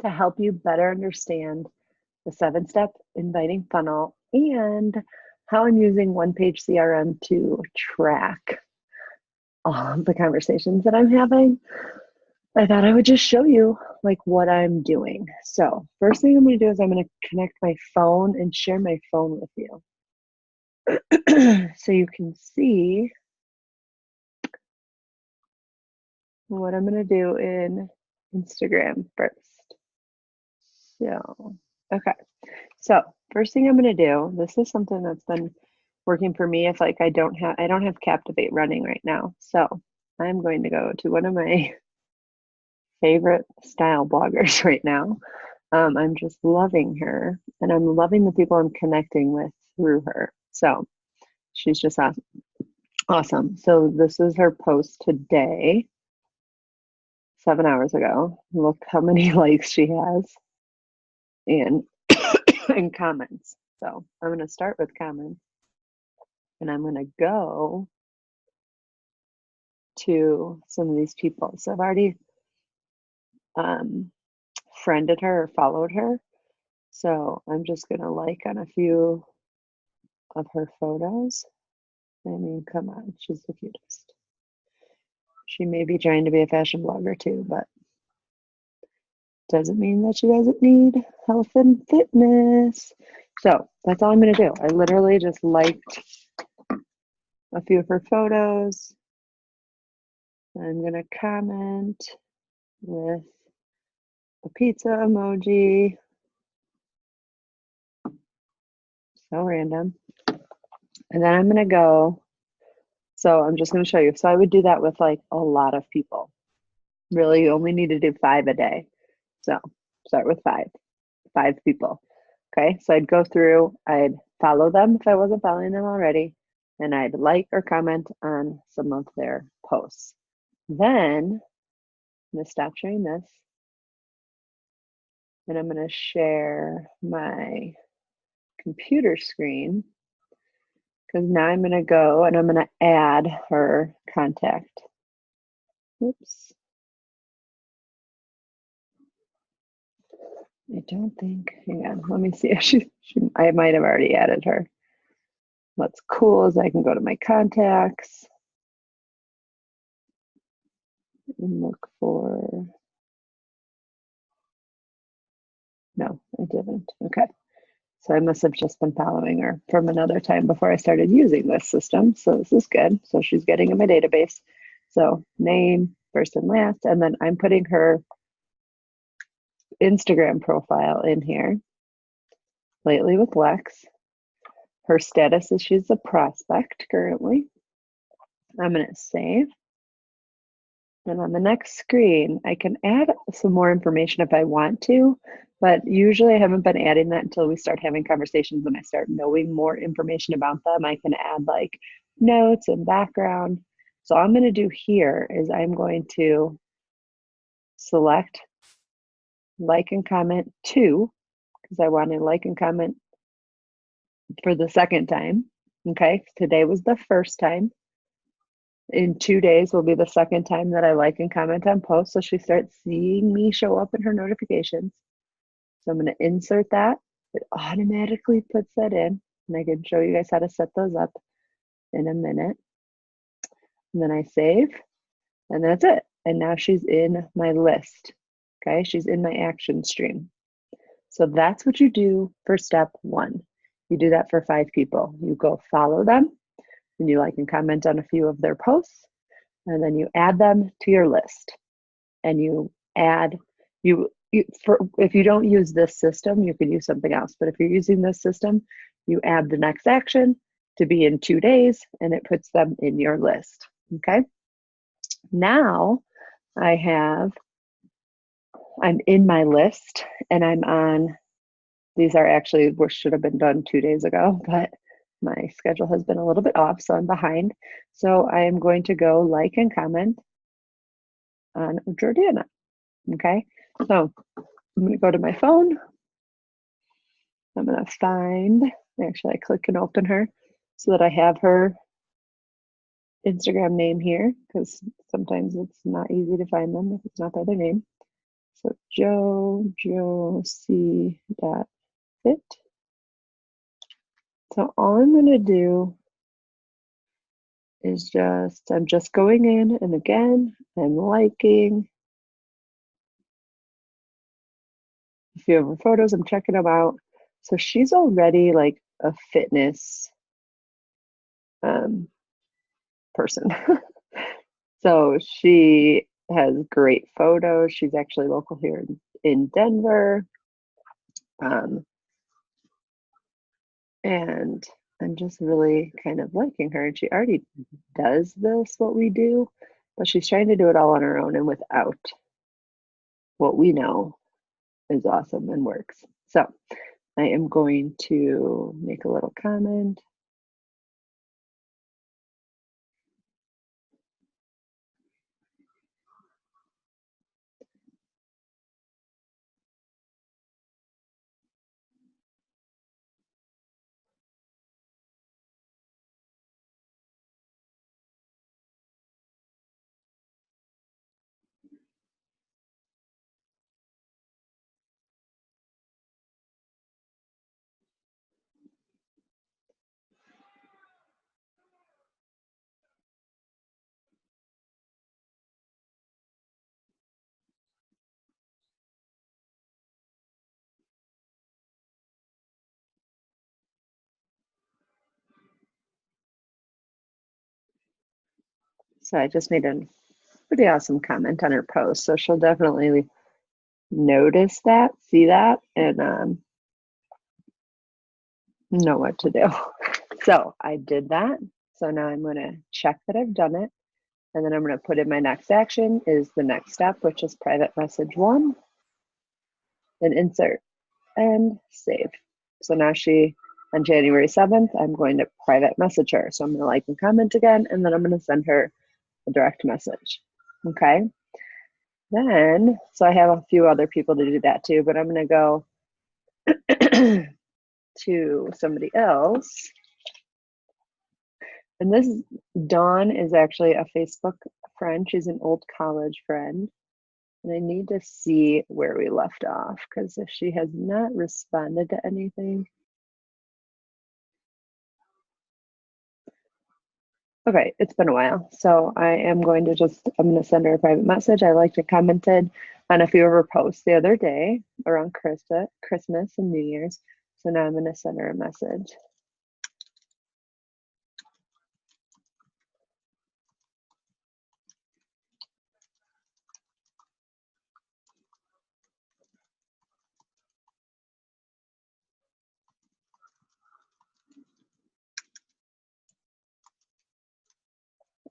to help you better understand the 7-step inviting funnel and how I'm using OnePageCRM to track all of the conversations that I'm having. I thought I would just show you like what I'm doing. So first thing I'm going to do is I'm going to connect my phone and share my phone with you. So you can see what I'm going to do in Instagram first. So, okay. So first thing I'm going to do, this is something that's been working for me if like I don't have Captivate running right now. So I'm going to go to one of my favorite style bloggers right now. I'm just loving her, and I'm loving the people I'm connecting with through her. So she's just awesome. Awesome. So this is her post today, 7 hours ago. Look how many likes she has and and comments. So I'm going to start with comments, and I'm going to go to some of these people. So I've already friended her or followed her. So I'm just going to like on a few of her photos. I mean, come on, she's the cutest. She may be trying to be a fashion blogger too, but doesn't mean that she doesn't need health and fitness. So that's all I'm going to do. I literally just liked a few of her photos. I'm going to comment with a pizza emoji. So random. And then I'm going to go. So I'm just going to show you. So I would do that with like a lot of people. Really, you only need to do 5 a day. So start with 5 people. Okay, so I'd go through, I'd follow them if I wasn't following them already, and I'd like or comment on some of their posts. Then I'm going to stop sharing this, and I'm going to share my computer screen, because now I'm going to go and I'm going to add her contact. Oops. I don't think, hang on, let me see if I might have already added her. What's cool is I can go to my contacts and look for, no, I didn't. Okay. So I must have just been following her from another time before I started using this system. So this is good. So she's getting in my database. So name, first and last, and then I'm putting her Instagram profile in here. Lately with Lex. Her status is she's a prospect currently. I'm going to save. And on the next screen, I can add some more information if I want to, but usually I haven't been adding that until we start having conversations and I start knowing more information about them. I can add like notes and background. So all I'm going to do here is I'm going to select like and comment to, because I want to like and comment for the second time. Okay, today was the first time. In 2 days will be the second time that I like and comment on posts. So she starts seeing me show up in her notifications. So I'm going to insert that. It automatically puts that in. And I can show you guys how to set those up in a minute. And then I save. And that's it. And now she's in my list. Okay, she's in my action stream. So that's what you do for step 1. You do that for 5 people. You go follow them. And you like and comment on a few of their posts, and then you add them to your list. And you add, if you don't use this system, you could use something else. But if you're using this system, you add the next action to be in 2 days, and it puts them in your list. Okay. Now I'm in my list, and I'm on. These are actually should have been done 2 days ago, but my schedule has been a little bit off, so I'm behind. So I am going to go like and comment on Jordana. Okay, so I'm going to go to my phone. I'm going to find, actually, I click and open her so that I have her Instagram name here, because sometimes it's not easy to find them if it's not by their name. So Josie dot fit. So all I'm going to do is I'm just going in and again, I'm liking a few of her photos. I'm checking them out. So she's already like a fitness person. So she has great photos. She's actually local here in Denver. And I'm just really kind of liking her. And she already does this, what we do, but she's trying to do it all on her own and without what we know is awesome and works. So I am going to make a little comment. So I just made a pretty awesome comment on her post. So she'll definitely notice that, see that, and know what to do. So I did that. So now I'm going to check that I've done it. And then I'm going to put in my next action is the next step, which is private message 1, then insert and save. So now on January 7th, I'm going to private message her. So I'm going to like and comment again, and then I'm going to send her a direct message. Okay. Then, so I have a few other people to do that too, but I'm going to go to somebody else. And this Dawn is actually a Facebook friend. She's an old college friend. And I need to see where we left off because if she has not responded to anything. Okay, it's been a while. So I'm going to send her a private message. I liked and commented on a few of her posts the other day around Christmas and New Year's. So now I'm going to send her a message.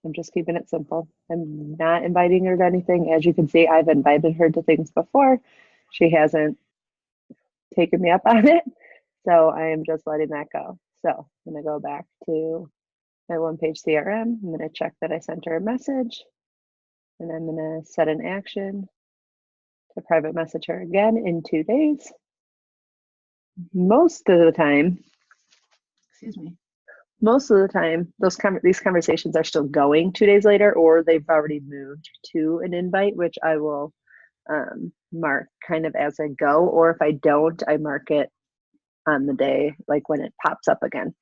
I'm just keeping it simple. I'm not inviting her to anything. As you can see, I've invited her to things before. She hasn't taken me up on it. So I am just letting that go. So I'm going to go back to my OnePageCRM. I'm going to check that I sent her a message. And I'm going to set an action to private message her again in 2 days. Most of the time, these conversations are still going 2 days later, or they've already moved to an invite, which I will mark kind of as I go, or if I don't, I mark it on the day, like when it pops up again.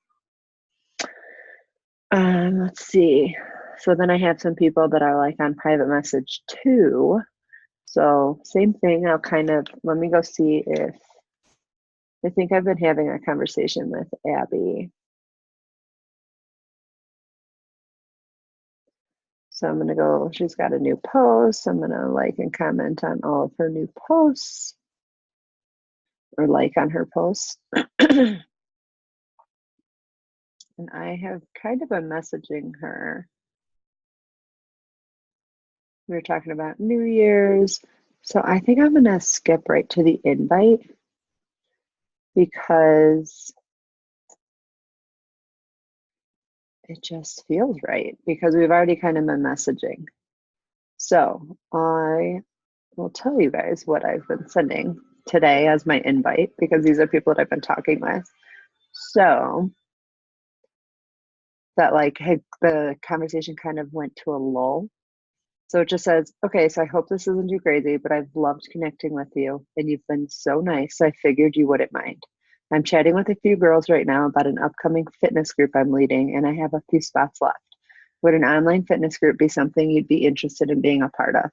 Let's see. So then I have some people that are like on private message 2. So same thing, let me go see if, I think I've been having a conversation with Abby. So I'm gonna go, she's got a new post. I'm gonna like and comment on all of her new posts or like on her posts. And I have kind of been messaging her. We were talking about New Year's. So I think I'm gonna skip right to the invite because it just feels right because we've already kind of been messaging. So I will tell you guys what I've been sending today as my invite because these are people that I've been talking with. So that like the conversation kind of went to a lull. So it just says, okay, so I hope this isn't too crazy, but I've loved connecting with you and you've been so nice. So I figured you wouldn't mind. I'm chatting with a few girls right now about an upcoming fitness group I'm leading, and I have a few spots left. Would an online fitness group be something you'd be interested in being a part of?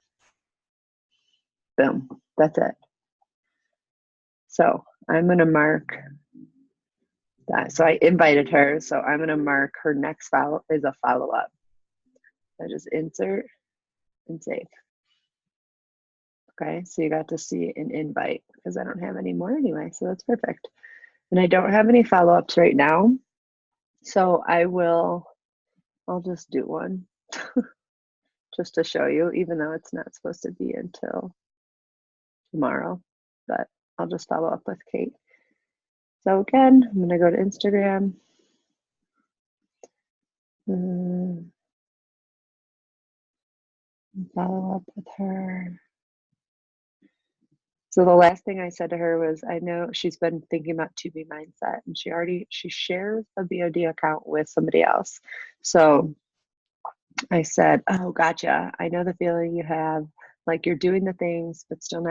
Boom. That's it. So I'm going to mark that. So I invited her. So I'm going to mark her next follow is a follow up. I just insert and save. Okay, so you got to see an invite because I don't have any more anyway, so that's perfect. And I don't have any follow-ups right now, so I'll just do one just to show you, even though it's not supposed to be until tomorrow, but I'll just follow up with Kate. So again, I'm gonna go to Instagram. Follow up with her. So the last thing I said to her was, I know she's been thinking about 2B mindset, and she shares a BOD account with somebody else. So I said, oh, gotcha. I know the feeling you have, like you're doing the things, but still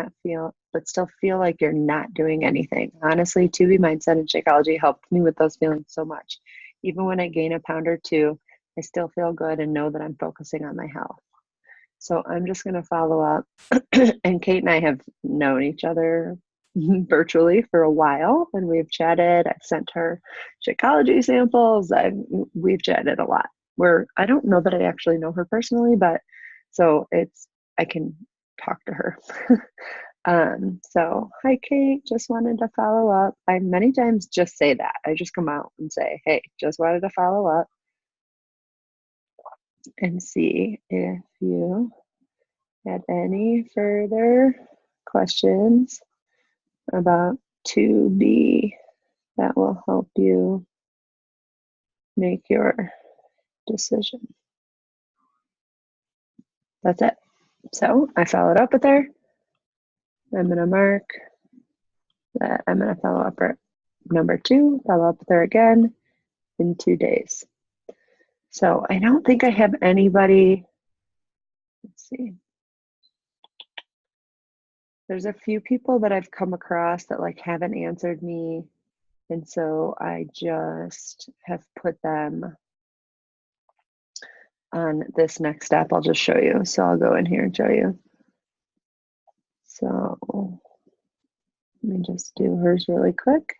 feel like you're not doing anything. Honestly, 2B mindset and Shakeology helped me with those feelings so much. Even when I gain a pound or two, I still feel good and know that I'm focusing on my health. So I'm just going to follow up. And Kate and I have known each other virtually for a while, and we've chatted. I've sent her Shakeology samples. We've chatted a lot. I don't know that I actually know her personally, but so I can talk to her. So hi Kate, just wanted to follow up. I many times just say that. I just come out and say, hey, just wanted to follow up and see if you had any further questions about 2B that will help you make your decision. That's it. So I followed up with her. I'm going to mark that I'm going to follow up her number 2, follow up with her again in 2 days. So I don't think I have anybody. Let's see. There's a few people that I've come across that like haven't answered me. And so I just have put them on this next step. I'll just show you. So I'll go in here and show you. So let me just do hers really quick.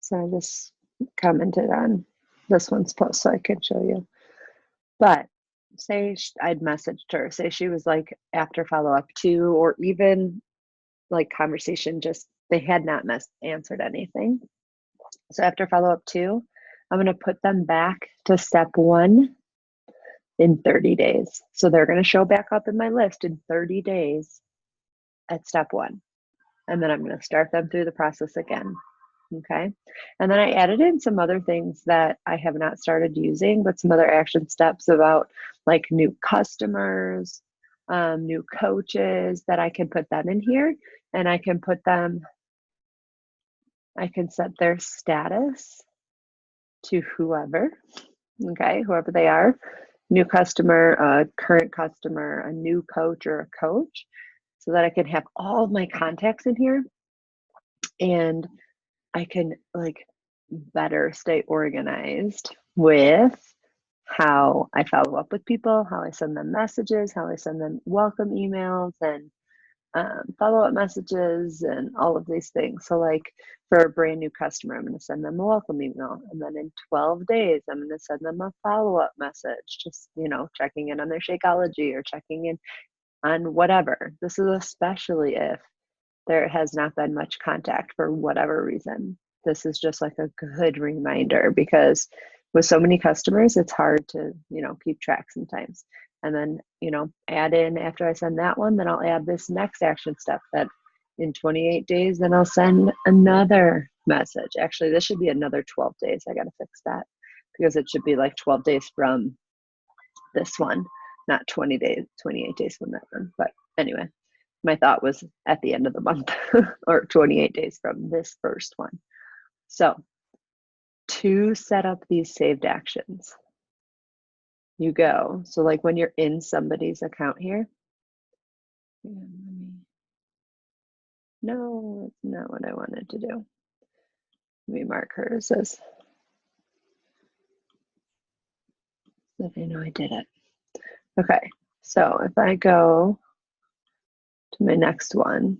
So I just commented on this one's post so I can show you. But say I'd messaged her, say she was like after follow up 2, or even like conversation, just they had not answered anything. So after follow up 2, I'm going to put them back to step 1 in 30 days. So they're going to show back up in my list in 30 days at step 1. And then I'm going to start them through the process again. Okay. And then I added in some other things that I have not started using, but some other action steps about like new customers, new coaches, that I can put them in here, and I can set their status to whoever, okay, whoever they are, new customer, a current customer, a new coach, or a coach, so that I can have all of my contacts in here, and I can like better stay organized with how I follow up with people, how I send them messages, how I send them welcome emails and follow-up messages and all of these things. So like for a brand new customer, I'm going to send them a welcome email. And then in 12 days, I'm going to send them a follow-up message, just, checking in on their Shakeology or checking in on whatever. This is especially if there has not been much contact for whatever reason. This is just like a good reminder, because with so many customers, it's hard to, keep track sometimes. And then, add in after I send that one, then I'll add this next action step that in 28 days, then I'll send another message. Actually, this should be another 12 days. I got to fix that because it should be like 12 days from this one, not 20 days, 28 days from that one. But anyway, my thought was at the end of the month or 28 days from this first one. So to set up these saved actions, you go. So like when you're in somebody's account here, no, it's not what I wanted to do. Let me mark hers as that I know I did it. Okay, so if I go to my next one,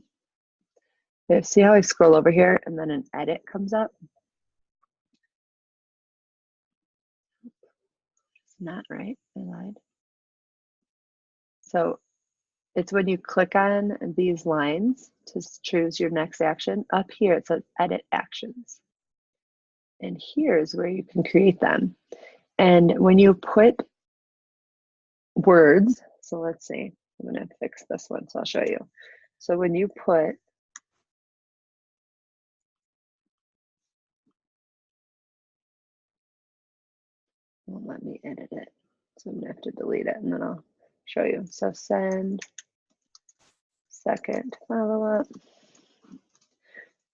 see how I scroll over here and then an edit comes up? It's not right, I lied. So it's when you click on these lines to choose your next action. Up here, it says edit actions. And here's where you can create them. And when you put words, so let's see, I'm going to fix this one, so I'll show you. So when you put won't let me edit it, so I'm going to have to delete it and then I'll show you. So send second follow-up,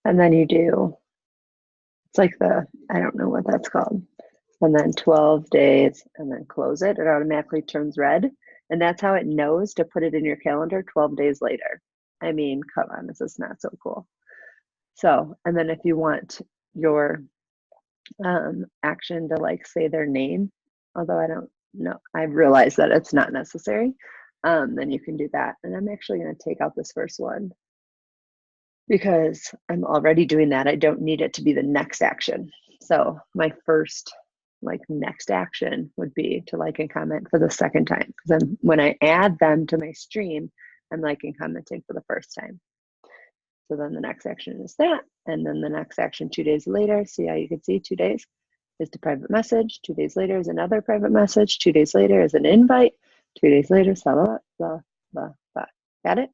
and then you do, it's like I don't know what that's called, and then 12 days and then close it. It automatically turns red, and that's how it knows to put it in your calendar 12 days later. I mean, come on, this is not so cool. So, and then if you want your action to like say their name, although I don't know, I realize that it's not necessary, then you can do that. And I'm actually going to take out this first one because I'm already doing that. I don't need it to be the next action. So my first like next action would be to like and comment for the second time, because when I add them to my stream, I'm liking commenting for the first time. So then the next action is that, and then the next action 2 days later, see how you can see 2 days is the private message, 2 days later is another private message, 2 days later is an invite, 2 days later, blah, blah, blah, blah. Got it?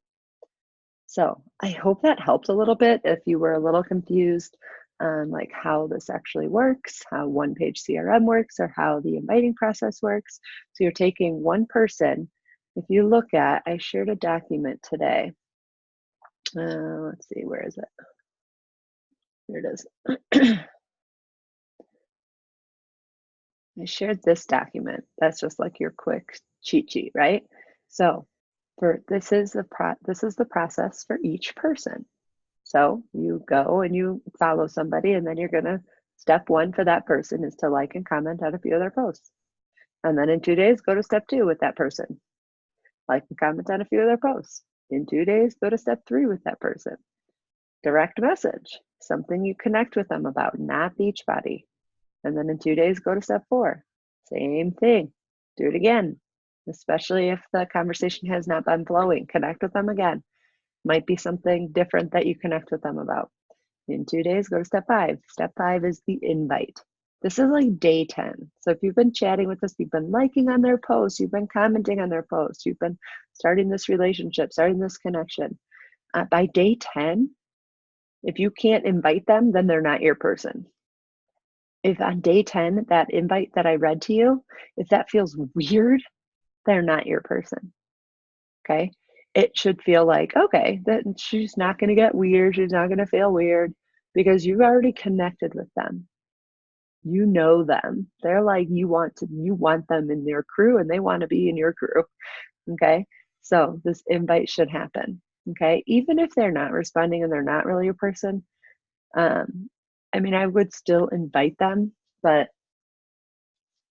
So I hope that helped a little bit if you were a little confused on like how this actually works, how OnePageCRM works, or how the inviting process works. So you're taking one person. If you look at, I shared a document today. Let's see, where is it? Here it is. I shared this document. That's just like your quick cheat sheet, right? So this is the process for each person. So you go and you follow somebody, and then you're gonna, step one for that person is to like and comment on a few of their posts. And then in 2 days, go to step 2 with that person. Like and comment on a few of their posts. In 2 days, go to step 3 with that person. Direct message, something you connect with them about, not Beachbody. And then in 2 days, go to step 4. Same thing, do it again, especially if the conversation has not been flowing. Connect with them again. Might be something different that you connect with them about. In 2 days, go to step 5. Step 5 is the invite. This is like day 10. So if you've been chatting with us, you've been liking on their posts, you've been commenting on their posts, you've been starting this relationship, starting this connection. By day 10, if you can't invite them, then they're not your person. If on day 10, that invite that I read to you, if that feels weird, they're not your person, okay? It should feel like, okay, that she's not gonna get weird, she's not gonna feel weird, because you've already connected with them. You know them. They're like, you want them in their crew, and they wanna be in your crew, okay? So this invite should happen, okay? Even if they're not responding and they're not really your person, I mean, I would still invite them, but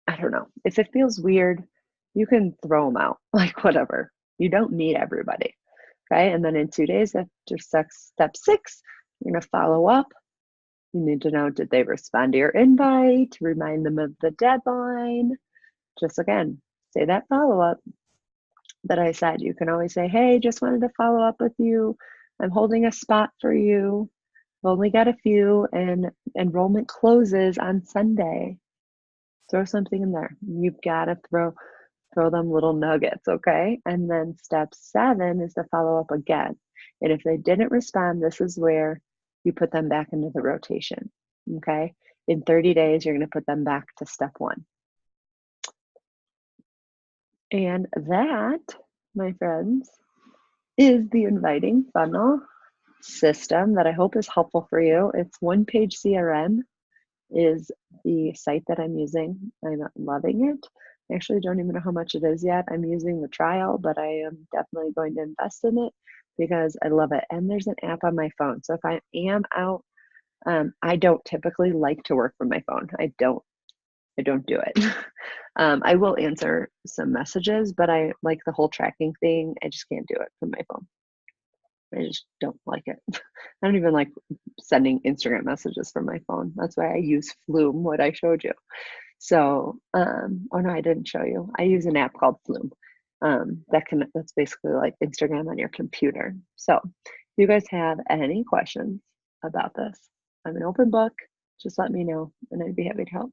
I don't know. If it feels weird, you can throw them out, like whatever. You don't need everybody, okay? And then in 2 days after step 6, you're gonna follow up. You need to know, did they respond to your invite? Remind them of the deadline. Just again, say that follow-up that I said. You can always say, hey, just wanted to follow up with you. I'm holding a spot for you. I've only got a few, and enrollment closes on Sunday. Throw something in there. You've got to throw Throw them little nuggets, okay? And then step 7 is to follow up again. And if they didn't respond, this is where you put them back into the rotation, okay? In 30 days, you're going to put them back to step 1. And that, my friends, is the inviting funnel system that I hope is helpful for you. It's OnePageCRM is the site that I'm using. I'm loving it. I actually don't even know how much it is yet. I'm using the trial, but I am definitely going to invest in it because I love it. And there's an app on my phone. So if I am out, I don't typically like to work from my phone. I don't do it. I will answer some messages, but I like the whole tracking thing. I just can't do it from my phone. I just don't like it. I don't even like sending Instagram messages from my phone. That's why I use Flume, what I showed you. So, oh no, I didn't show you. I use an app called Flume. That's basically like Instagram on your computer. So if you guys have any questions about this, I'm an open book. Just let me know and I'd be happy to help.